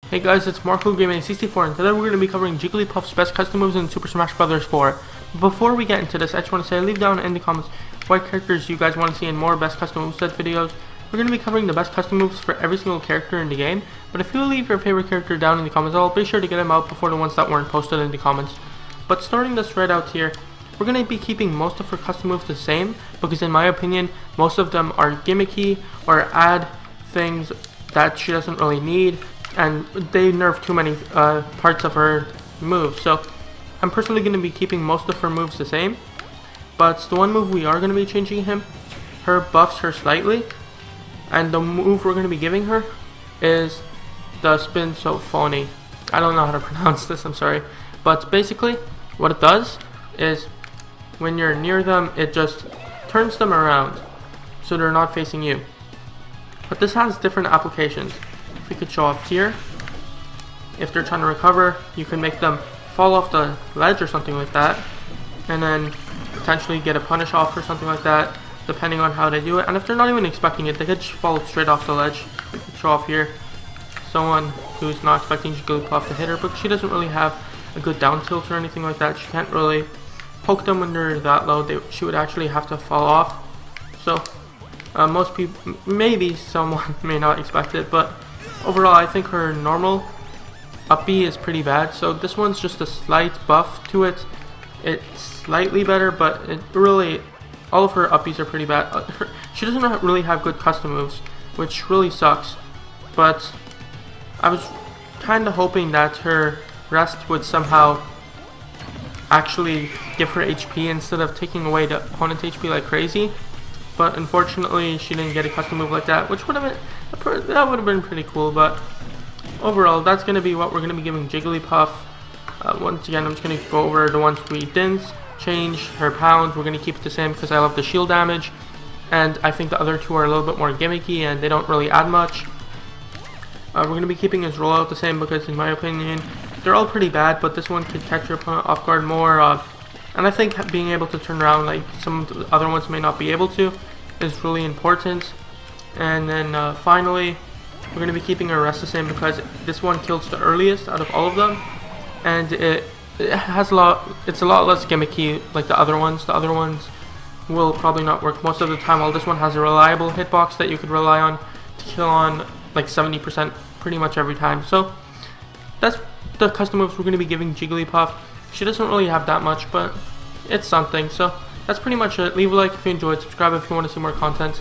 Hey guys, it's Marco Gaming 64 and today we're going to be covering JigglyPuff's best custom moves in Super Smash Bros. 4. Before we get into this, I just want to say, leave down in the comments what characters you guys want to see in more best custom moveset videos. We're going to be covering the best custom moves for every single character in the game, but if you leave your favorite character down in the comments, I'll be sure to get them out before the ones that weren't posted in the comments. But starting this right out here, we're going to be keeping most of her custom moves the same, because in my opinion, most of them are gimmicky or add things that she doesn't really need, and they nerf too many parts of her moves. So I'm personally going to be keeping most of her moves the same, but the one move we are going to be changing her buffs her slightly, and the move we're going to be giving her is the spin so phony. I don't know how to pronounce this, I'm sorry, but basically what it does is when you're near them, it just turns them around so they're not facing you. But this has different applications. If we could show off here, if they're trying to recover, you can make them fall off the ledge or something like that, and then potentially get a punish off or something like that, depending on how they do it. And if they're not even expecting it, they could just fall straight off the ledge. We could show off here someone who's not expecting JigglyPuff to hit her, but she doesn't really have a good down tilt or anything like that. She can't really poke them when they're that low. She would actually have to fall off. So most people, maybe someone may not expect it, but overall I think her normal up B is pretty bad. So this one's just a slight buff to it. It's slightly better, but it really, all of her up Bs are pretty bad. She doesn't really have good custom moves, which really sucks. But I was kind of hoping that her rest would somehow actually give her HP instead of taking away the opponent's HP like crazy. But unfortunately, she didn't get a custom move like that, which would have been pretty cool. But overall, that's going to be what we're going to be giving JigglyPuff. Once again, I'm just going to go over the ones we didn't change. Her pound, we're going to keep it the same because I love the shield damage, and I think the other two are a little bit more gimmicky and they don't really add much. We're going to be keeping his rollout the same because in my opinion, they're all pretty bad, but this one could catch your opponent off guard more. And I think being able to turn around like some of the other ones may not be able to is really important. And then finally, we're going to be keeping her rest the same because this one kills the earliest out of all of them, and it has it's a lot less gimmicky like the other ones. The other ones will probably not work most of the time, while this one has a reliable hitbox that you could rely on to kill on like 70% pretty much every time. So that's the custom moves we're going to be giving JigglyPuff. She doesn't really have that much, but it's something. So that's pretty much it. Leave a like if you enjoyed, subscribe if you want to see more content.